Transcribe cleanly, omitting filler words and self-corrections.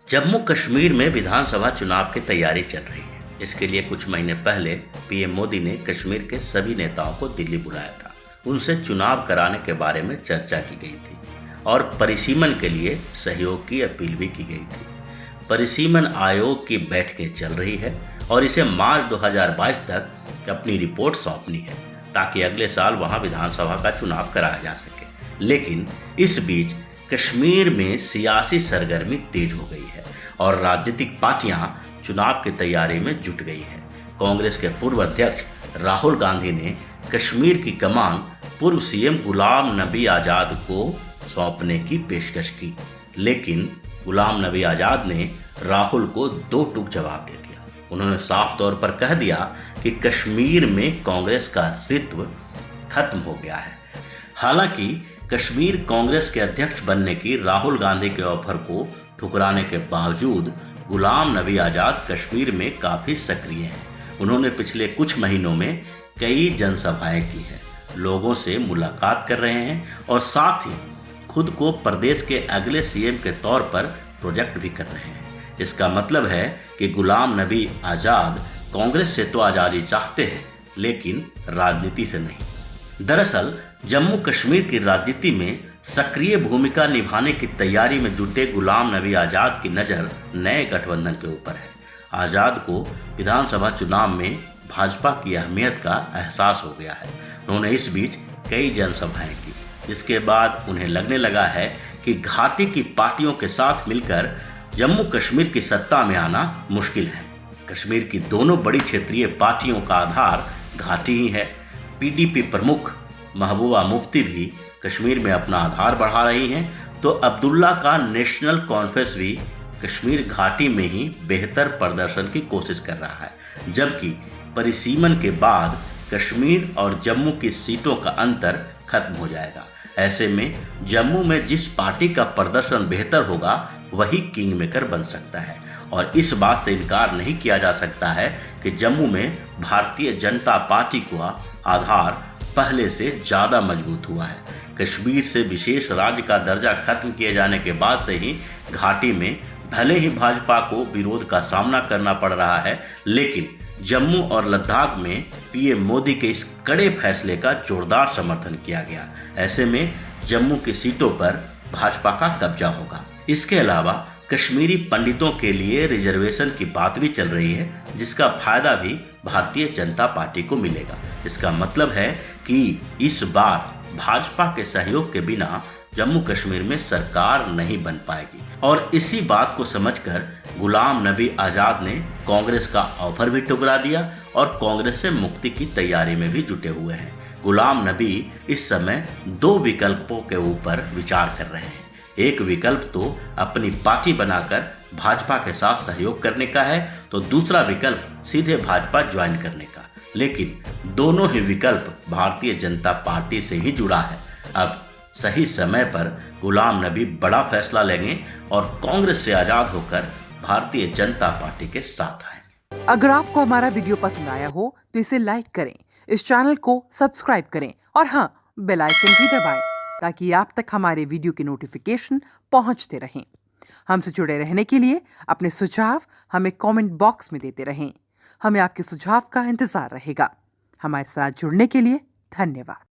जम्मू कश्मीर में विधानसभा चुनाव की तैयारी चल रही है। इसके लिए कुछ महीने पहले पीएम मोदी ने कश्मीर के सभी नेताओं को दिल्ली बुलाया था। उनसे चुनाव कराने के बारे में चर्चा की गई थी और परिसीमन के लिए सहयोग की अपील भी की गई थी। परिसीमन आयोग की बैठकें चल रही है और इसे मार्च 2022 तक अपनी रिपोर्ट सौंपनी है ताकि अगले साल वहां विधानसभा का चुनाव कराया जा सके। लेकिन इस बीच कश्मीर में सियासी सरगर्मी तेज हो गई है और राजनीतिक पार्टियां चुनाव की तैयारी में जुट गई है। कांग्रेस के पूर्व अध्यक्ष राहुल गांधी ने कश्मीर की कमान पूर्व सीएम गुलाम नबी आज़ाद को सौंपने की पेशकश की, लेकिन गुलाम नबी आज़ाद ने राहुल को दो टूक जवाब दे दिया। उन्होंने साफ तौर पर कह दिया कि कश्मीर में कांग्रेस का अस्तित्व खत्म हो गया है। हालांकि कश्मीर कांग्रेस के अध्यक्ष बनने की राहुल गांधी के ऑफर को ठुकराने के बावजूद गुलाम नबी आज़ाद कश्मीर में काफ़ी सक्रिय हैं। उन्होंने पिछले कुछ महीनों में कई जनसभाएं की हैं, लोगों से मुलाकात कर रहे हैं और साथ ही खुद को प्रदेश के अगले सीएम के तौर पर प्रोजेक्ट भी कर रहे हैं। इसका मतलब है कि गुलाम नबी आज़ाद कांग्रेस से तो आज़ादी चाहते हैं, लेकिन राजनीति से नहीं। दरअसल जम्मू कश्मीर की राजनीति में सक्रिय भूमिका निभाने की तैयारी में जुटे गुलाम नबी आज़ाद की नज़र नए गठबंधन के ऊपर है। आज़ाद को विधानसभा चुनाव में भाजपा की अहमियत का एहसास हो गया है। उन्होंने इस बीच कई जनसभाएं की, जिसके बाद उन्हें लगने लगा है कि घाटी की पार्टियों के साथ मिलकर जम्मू कश्मीर की सत्ता में आना मुश्किल है। कश्मीर की दोनों बड़ी क्षेत्रीय पार्टियों का आधार घाटी ही है। पीडीपी प्रमुख महबूबा मुफ्ती भी कश्मीर में अपना आधार बढ़ा रही हैं, तो अब्दुल्ला का नेशनल कॉन्फ्रेंस भी कश्मीर घाटी में ही बेहतर प्रदर्शन की कोशिश कर रहा है। जबकि परिसीमन के बाद कश्मीर और जम्मू की सीटों का अंतर खत्म हो जाएगा। ऐसे में जम्मू में जिस पार्टी का प्रदर्शन बेहतर होगा वही किंग मेकर बन सकता है और इस बात से इनकार नहीं किया जा सकता है कि जम्मू में भारतीय जनता पार्टी का आधार पहले से ज़्यादा मजबूत हुआ है। कश्मीर से विशेष राज्य का दर्जा खत्म किए जाने के बाद से ही घाटी में भले ही भाजपा को विरोध का सामना करना पड़ रहा है, लेकिन जम्मू और लद्दाख में पीएम मोदी के इस कड़े फैसले का जोरदार समर्थन किया गया। ऐसे में जम्मू की सीटों पर भाजपा का कब्जा होगा। इसके अलावा कश्मीरी पंडितों के लिए रिजर्वेशन की बात भी चल रही है, जिसका फायदा भी भारतीय जनता पार्टी को मिलेगा। इसका मतलब है कि इस बार भाजपा के सहयोग के बिना जम्मू कश्मीर में सरकार नहीं बन पाएगी और इसी बात को समझकर गुलाम नबी आज़ाद ने कांग्रेस का ऑफर भी ठुकरा दिया और कांग्रेस से मुक्ति की तैयारी में भी जुटे हुए हैं। गुलाम नबी इस समय दो विकल्पों के ऊपर विचार कर रहे हैं। एक विकल्प तो अपनी पार्टी बनाकर भाजपा के साथ सहयोग करने का है, तो दूसरा विकल्प सीधे भाजपा ज्वाइन करने का। लेकिन दोनों ही विकल्प भारतीय जनता पार्टी से ही जुड़ा है। अब सही समय पर गुलाम नबी बड़ा फैसला लेंगे और कांग्रेस से आजाद होकर भारतीय जनता पार्टी के साथ आएंगे। अगर आपको हमारा वीडियो पसंद आया हो तो इसे लाइक करें, इस चैनल को सब्सक्राइब करें और हाँ, बेल आइकन भी दबाएं ताकि आप तक हमारे वीडियो की नोटिफिकेशन पहुंचते रहें। हमसे जुड़े रहने के लिए अपने सुझाव हमें कमेंट बॉक्स में देते रहें। हमें आपके सुझाव का इंतजार रहेगा। हमारे साथ जुड़ने के लिए धन्यवाद।